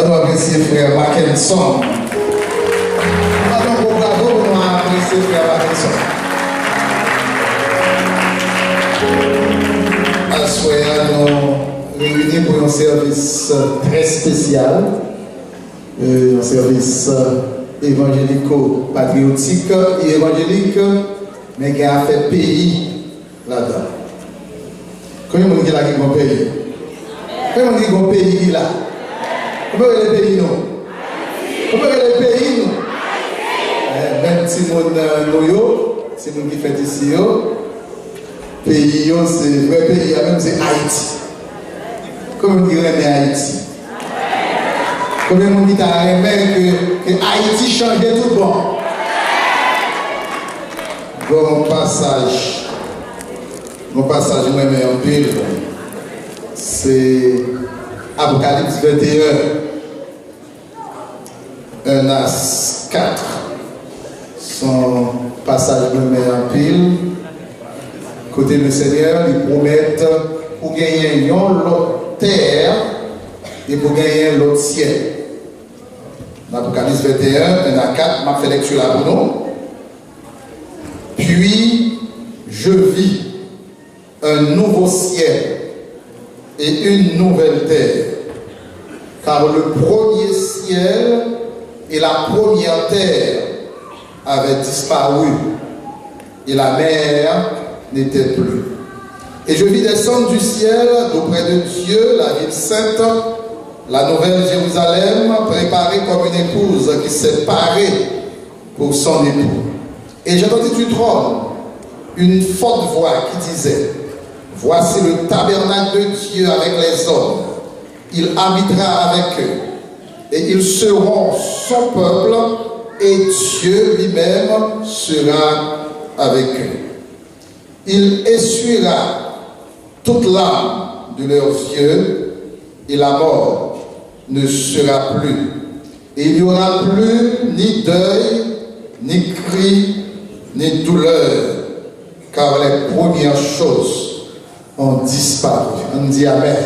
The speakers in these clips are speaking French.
nous apprécier frère Mackinson. Bravo, nous apprécier frère Mackinson. À soir, nous réunis pour un service très spécial, un service évangélico-patriotique et évangélique, mais qui a fait pays là-dedans. Combien de gens qui ont un pays? Combien de gens qui ont un pays qui là? Combien de pays nous? Combien de pays nous? Même si nous si nous qui fait ici, pays, c'est vrai pays, même c'est Haïti. Combien de gens qui aiment Haïti? Combien de gens qui aiment que Haïti change tout bon? Bon passage. Mon passage, moi, en pile, c'est Apocalypse 21, 1 à 4. Son passage, moi, en pile. Côté le Seigneur, il promet pour gagner l'autre terre et pour gagner l'autre ciel. Apocalypse 21, 1 à 4, m'a fait lecture là pour nous. Puis, je vis un nouveau ciel et une nouvelle terre, car le premier ciel et la première terre avaient disparu et la mer n'était plus. Et je vis descendre du ciel d'auprès de Dieu la ville sainte, la nouvelle Jérusalem, préparée comme une épouse qui s'est parée pour son époux. Et j'entendis du trône une forte voix qui disait: voici le tabernacle de Dieu avec les hommes. Il habitera avec eux. Et ils seront son peuple. Et Dieu lui-même sera avec eux. Il essuiera toute larme de leurs yeux. Et la mort ne sera plus. Et il n'y aura plus ni deuil, ni cri, ni douleur. Car les premières choses ont disparu. On dit Amen.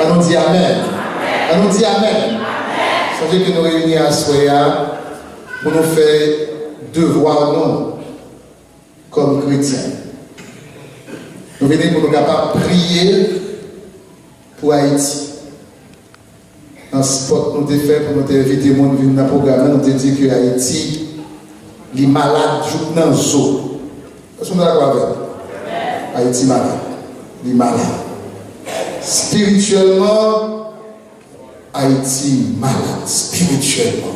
On dit Amen. On dit Amen. Sachez que nous réunissons à Soya pour nous faire devoir, nous, comme chrétiens. Nous venons pour nous capables de prier pour Haïti. Dans ce spot, nous avons fait pour nous inviter les gens à venir dans le programme. Nous avons dit que Haïti est malade, joue dans le zoo. Est-ce que nous avons avec Haïti malade. Il est malade. Spirituellement, Haïti malade. Spirituellement.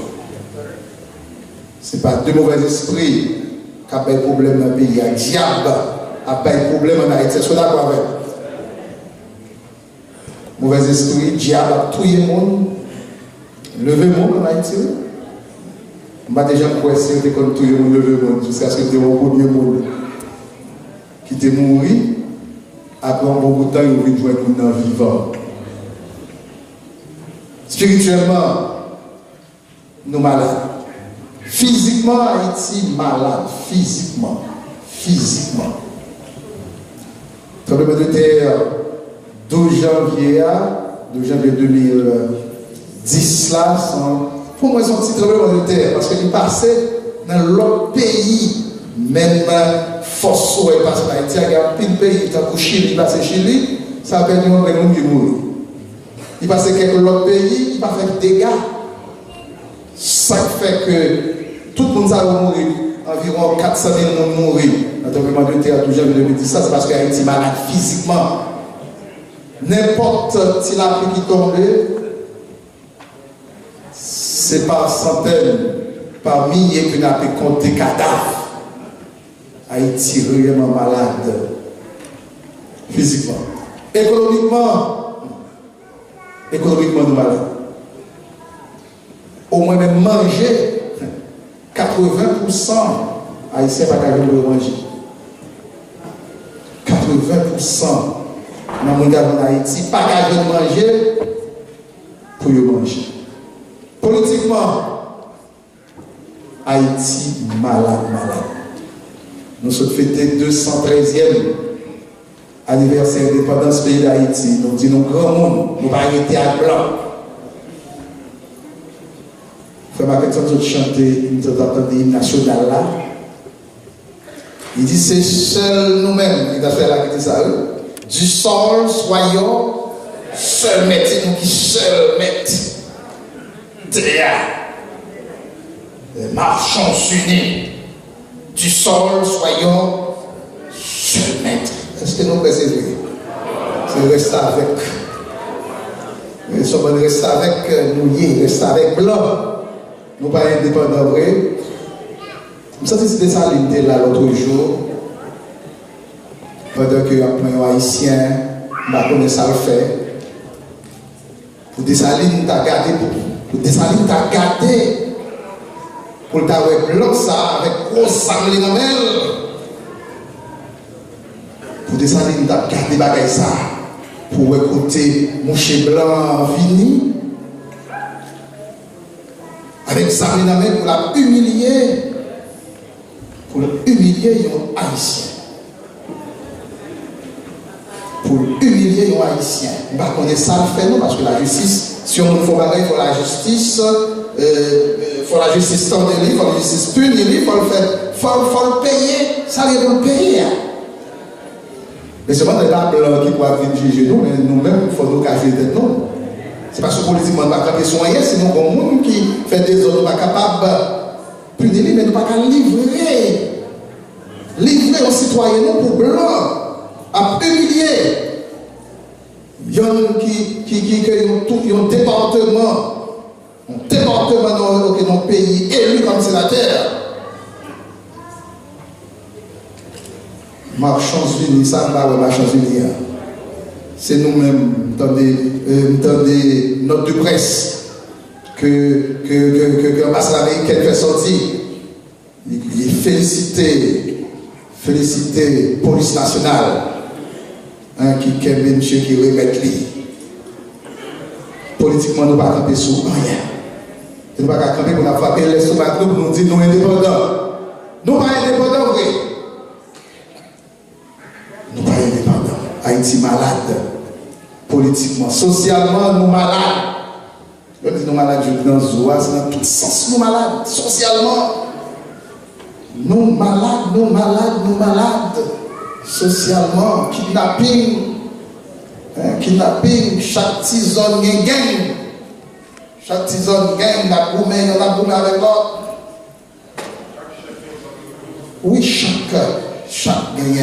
Ce n'est pas deux mauvais esprits qui ont des problèmes dans le pays. Il y a un diable qui a des problèmes en Haïti. Est-ce que vous êtes d'accord avec? Mauvais esprit, diable a tué le monde. Levé le monde en Haïti. Je ne vais déjà pas essayer de tout le monde lever le monde jusqu'à ce que tu aies un premier monde qui t'est mort. Après un bon bout de temps, il va jouer un monde vivant. Spirituellement, nous malades. Physiquement, Haïti malade. Physiquement. Physiquement. Tremblement de terre, 12 janvier 2010, là, pour moi, c'est un petit tremblement de terre, parce qu'il passait dans l'autre pays, même force où il passe par Haïti, il y a un pays, il passe Chili, il passe Chili, ça a perdu un monde qui mourit. Il passe quelques autres pays, il va faire des dégâts. Ça fait que tout le monde a mouru, environ 400 000 personnes mourent dans le tremblement de terre, 12 janvier 2010, ça c'est parce qu'Haïti est malade physiquement. N'importe si la pluie qui tombe, c'est par centaines, par milliers que nous avons compté cadavres. Haïti est réellement malade. Physiquement. Économiquement, nous malades. Au moins même manger, 80% Haïtiens ne peuvent pas manger. 80% dans le monde en Haïti, pas qu'à manger pour manger. Politiquement, Haïti malade. Nous sommes fêtés 213e anniversaire de l'indépendance du pays d'Haïti. Nous disons grand monde, nous ne pas arrêter à blanc. Frère Marqueton, nous chanter, nous entendons l'hymne national là. Il dit c'est seul nous-mêmes, il a fait la critique ça, du sol soyons seul maître, c'est nous qui seul maître. Marchons unis, du sol soyons seul maître. Est-ce que nous persévérons? C'est rester avec. Nous sommes restés avec nous, rester avec blanc. Nous pas indépendants vrai. Je me suis dit que ça l'idée là l'autre jour. Pendant que un haïtien, je connais ça le fait. Pour Dessalines, tu as gardé. Pour Dessalines, tu as gardé. Pour t'avoir blanc ça avec gros sanglé dans elle. Pour Dessalines, tu as gardé bagaille ça. Pour écouter Mouché Blanc Vini. Avec sanglé dans elle pour la humilier. Pour humilier un haïtien. Pour humilier un haïtien. On ne ça le fait non parce que la justice, si on ne fait pas il faut la justice, il faut la justice tendre, il faut la justice punir, il faut le faire, faut le payer, ça il faut le payer. Mais c'est pas des blancs qui pourraient venir juger nous, mais nous-mêmes, il faut nous cacher tête nous. C'est parce que politiquement, on ne va pas soigner, sinon il y a des gens qui fait des autres, pas capable de punir, mais nous ne pouvons pas livrer aux citoyens pour blanc. À humilier. Il y a un département dans notre pays élu comme sénateur. Marchons unis, ça ne va pas marchons unis. C'est nous-mêmes, attendez, note de presse que l'ambassade américaine fait sortir. Il féliciter police nationale. Qui est monsieur qui remet lui. Politiquement, nous ne pouvons pas camper sur rien. Nous ne pouvons pas camper pour nous frapper les sous-marins pour nous dire nous indépendants. Nous ne sommes pas indépendants, vrai. Nous ne sommes pas indépendants. Haïti malade. Politiquement, socialement, nous malades. Je dis nous malades, je dis dans Zoua, c'est dans tout sens. Nous malades. Socialement, nous malades. Socialement, kidnapping, chaque petite zone gang. Chaque petite zone gang, la boumé avec l'autre. Oui, chaque gang,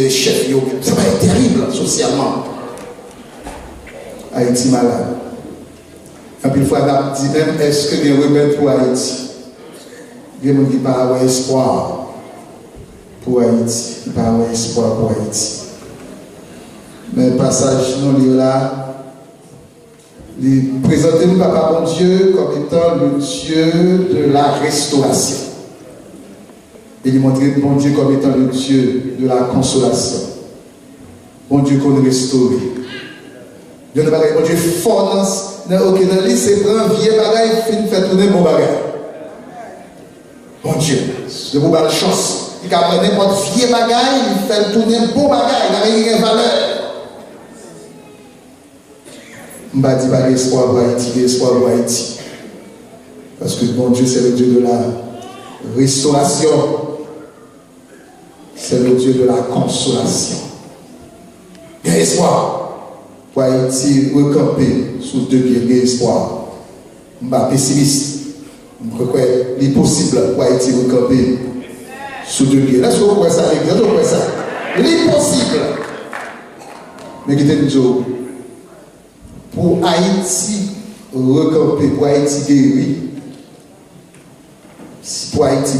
chef, ça va être terrible socialement. Haïti malade. Et puis, il faut dire même, est-ce que les rebelles pour Haïti? Il y a des gens qui parlent avoir espoir. Pour Haïti, il n'y a pas espoir pour Haïti. Mais le passage, nous là, il présente le Papa bon Dieu comme étant le Dieu de la restauration. Et il montre bon Dieu comme étant le Dieu de la consolation. Bon Dieu qu'on restaure. Dieu ne va pas bon Dieu force. Ok, dans l'île, c'est prendre vieux bagaille, il fait tourner mon bagaille. Bon Dieu, je vous donne chance. Il a pris n'importe vieux bagaille, il fait tourner un beau bagaille, il n'a rien de valeur. Je ne vais pas dire qu'il y a espoir pour Haïti, il y a espoir pour Haïti. Parce que bon Dieu, c'est le Dieu de la restauration. C'est le Dieu de la consolation. Il y a espoir pour Haïti recamper sous deux pieds, il y a espoir. Je ne suis pas pessimiste. Je crois qu'il est possible pour Haïti recamper sous deux pieds. Est-ce que vous voyez ça? Vous voyez ça? L'impossible. Mais qui dit pour Haïti recamper, pour Haïti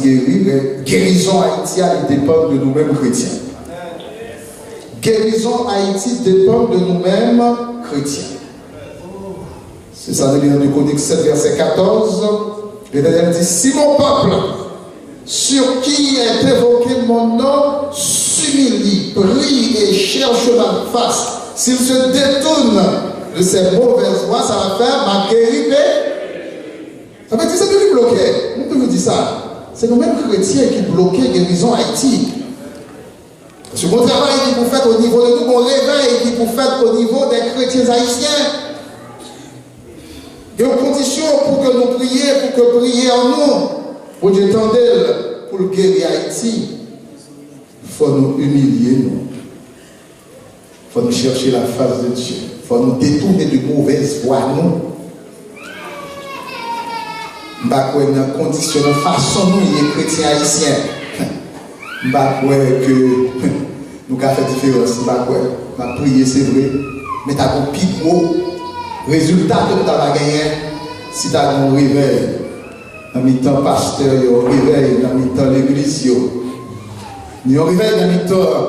guérir, guérison Haïti, elle dépend de nous-mêmes chrétiens. Guérison Haïti dépend de nous-mêmes chrétiens. C'est ça, dans le Chronique 7, verset 14. L'Éternel dit, si mon peuple, sur qui est évoqué mon nom, s'humilie, prie et cherche ma face, s'il se détourne de ces mauvaises voies, ça va faire ma guérison. Ça veut dire que c'est nous qui bloquons. Nous pouvons dire ça. C'est nous-mêmes chrétiens qui bloquons la guérison Haïti. Parce que mon travail qui pour faire au niveau de nous, mon réveil qui pour faire au niveau des chrétiens haïtiens. Il y a une condition pour que nous prions, pour que prier en nous, pour Dieu tendel, pour guérir Haïti. Il faut nous humilier, nous. Il faut nous chercher la face de Dieu. Il faut nous détourner de mauvaises voies, nous. Je ne sais pas une condition, de façon nous, les chrétiens haïtiens. Je ne sais pas que nous avons fait différence. Je ne sais pas qu'on a prié, c'est vrai. Mais tu as un plus gros résultat que tu as gagné si tu as un réveil. Dans le temps pasteur, il y a un réveil. Dans le temps l'église, il y a un réveil. Dans le temps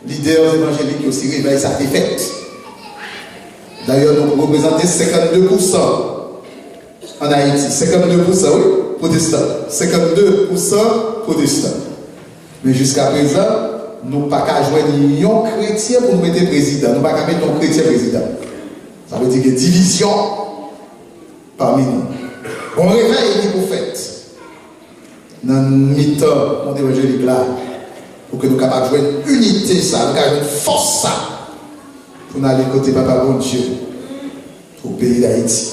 leaders évangéliques aussi réveil sa défaite. D'ailleurs, nous représentons 52% en Haïti. 52%, oui, protestants. 52% protestants. Mais jusqu'à présent, nous n'avons pas qu'à joindre un chrétien pour nous mettre président. Nous n'avons pas qu'à mettre un chrétien président. Ça veut dire qu'il y a division parmi nous. On réveille les prophètes. Dans le mi-temps, mon évangélique là, pour que nous soyons capables de jouer une unité, ça, nous avons une force ça, pour nous aller côté Papa bon Dieu, au pays d'Haïti.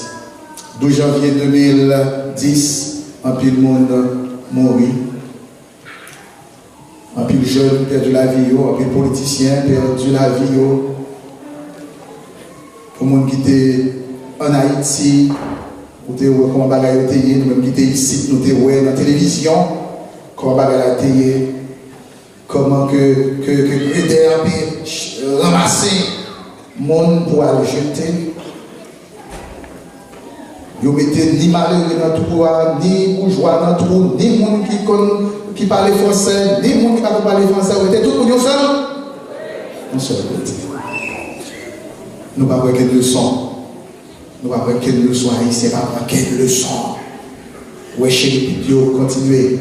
12 janvier 2010, un pile monde mourit. Un pile jeune perdu la vie, un pile politicien perdu la vie. Pour les gens qui étaient en Haïti, comment bagaille était, nous-mêmes qui étions ici, nous étions dans la télévision, comment bagaille était, comment que Gréder a ramassé le monde pour aller jeter. Ils mettaient ni malheureux dans le trou, ni bourgeois dans le trou, ni monde qui parlait français, ni monde qui ne parlait français. Ils étaient tous seul. Un seul côté. Nous ne pouvons pas quelle leçon. Nous ne pouvons pas quelle leçon haïtienne, nous ne pouvons pas quelle leçon. Ouais, chez nous, continuer.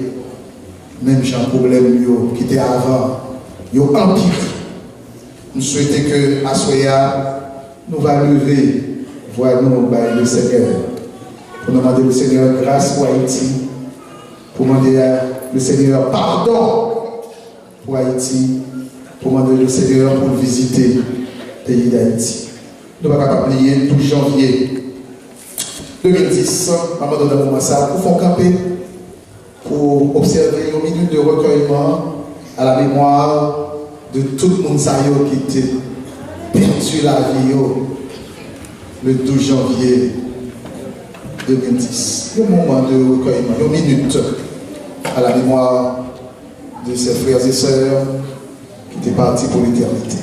Même j'ai un problème qui était avant. Ils ont empiré. Nous souhaitons que, à Soya, nous allons lever, voir nous, le Seigneur. Pour demander au Seigneur grâce pour Haïti. Pour demander le Seigneur pardon pour Haïti. Pour demander le Seigneur pour visiter le pays d'Haïti. Nous ne pouvons pas oublier 12 janvier 2010, maman de moment ça, pour faire camper, pour observer une minute de recueillement à la mémoire de tout le monde qui était perdu la vie le 12 janvier 2010. Le moment de recueillement, une minute à la mémoire de ses frères et sœurs qui étaient partis pour l'éternité.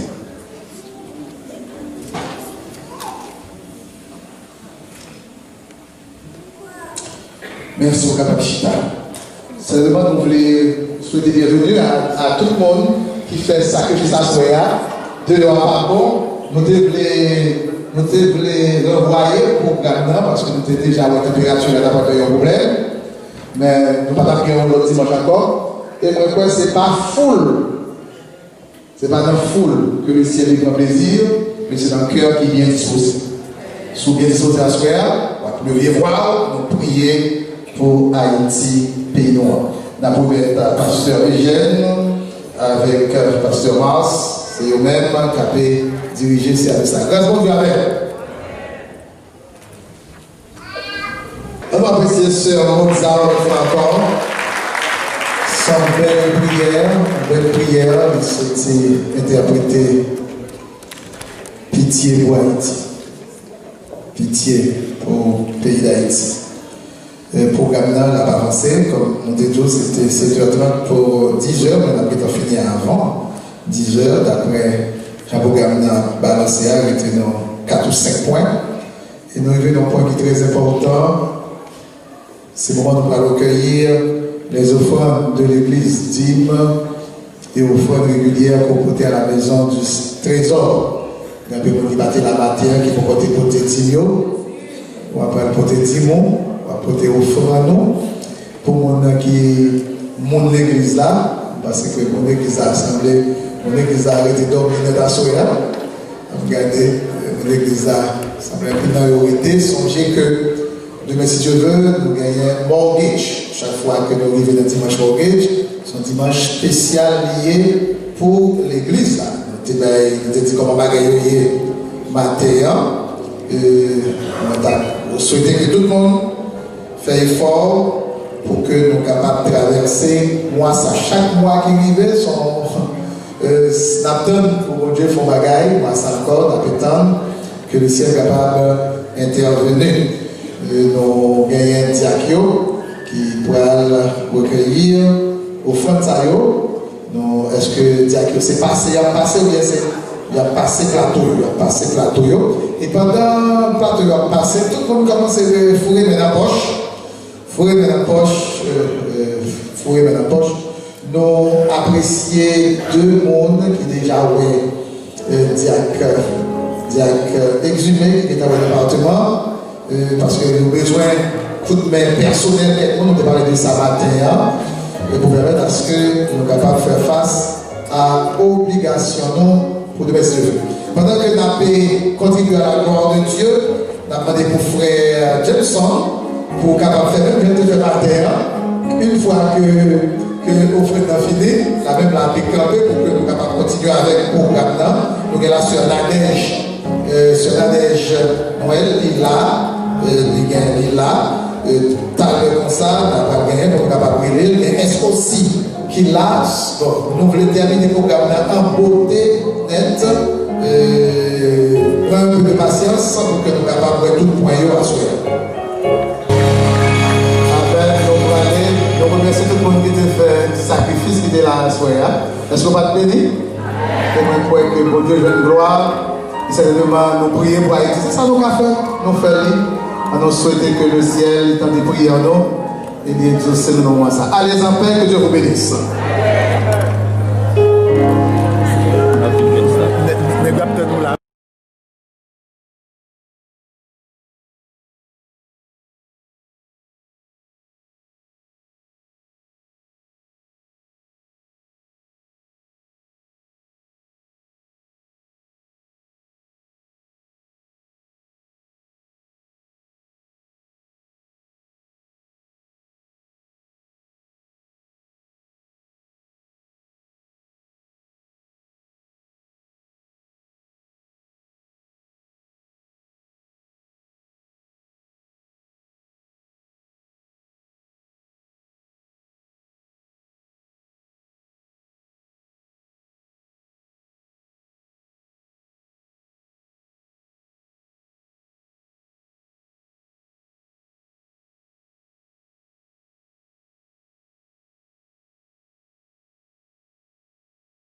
Merci au Capachita. Seulement, nous voulons souhaiter bienvenue à tout le monde qui fait sacrifice à Soya, de leur pardon. Nous voulons renvoyer pour Gardner parce que nous étions déjà à la température, il n'y a pas de problème. Mais nous ne pouvons pas faire l'autre dimanche encore. Et moi, je crois que ce n'est pas full. Ce n'est pas dans foule que le ciel est grand plaisir, mais c'est dans le cœur qui est bien disposé. Si vous bien disposé à Soya, vous pouvez voir, nous prier pour Haïti, pays noir. Nous avons mettre pasteur Eugène avec pasteur Mars, c'est eux-mêmes qui ont dirigé le service. Grâce à Dieu avec. On va apprécier sœur Mozart encore. Son belle prière, c'était interprété pitié pour Haïti. Pitié pour le pays d'Haïti. Le programme n'a pas avancé, comme on dit toujours, c'était 7h30 pour 10h, mais on a peut-être fini avant 10h, d'après le programme n'a balancé, il était dans 4 ou 5 points. Et nous arrivons à un point qui est très important, c'est le moment où nous allons recueillir les offrandes de l'église d'hymne et offrandes régulières qu'on portait à la maison du trésor. Il y a des gens qui battaient la matière, qui vont porter Timio, on va prendre porter Timon. Porter offrande nous pour mon qui mon l'église là parce que mon église a assemblé mon église a arrêté de dormir dans la soirée. Regardez mon église a semblé un peu dans priorité. Songez que demain si Dieu veut nous gagnons un mortgage chaque fois que nous arrivons dans dimanche mortgage c'est un dimanche spécial lié pour l'église là. Nous dit comment va gagner matin on a Nous souhaitons que tout le monde fait effort pour que nous soyons capables de traverser mois ça. Chaque mois qui arrive, Snapton pour Dieu font bagaille, moi ça encore, d'attendre que le ciel est capable d'intervenir. Nous gagnons un diacre qui pourra recueillir au fond de ça. Est-ce que diacre c'est passé, il a passé ou bien c'est. Il a passé plateau, et pendant le plateau a passé, tout le monde commence à fourrer dans la poche. Nous apprécions deux mondes qui déjà Diac exhumé qui est dans le département, parce que nous avons besoin de toutes mes personnels, nous avons parlé de ça matin, pour permettre à ce que nous sommes capables de faire face à l'obligation pour de baisser le feu. Pendant que nous avons contribué à la gloire de Dieu, nous avons demandé pour frère Jameson pour capable faire même bien de faire terre. Une fois que l'offre est finie, la même la pique campé pour que nous soyons capables de continuer avec le programme. Nous avons là sur la neige Noël, il est là, tout à l'heure comme ça, nous n'avons pas gagné, nous sommes capables de brûler, mais est-ce aussi qu'il a, nous voulons terminer le programme en beauté, nette, prendre un peu de patience pour que nous soyons capables de tout point à soi. Nous remercions tout le monde qui a fait un sacrifice qui était là à soi. Est-ce qu'on va te bénir? Et nous croyons que bon Dieu veut une gloire. Et certainement, nous prions pour Haïti. C'est ça nous avons fait. Nous faisons. Nous souhaitons que le ciel, tant de prier en nous, et bien Dieu, c'est le nom de ça. Allez en paix, que Dieu vous bénisse.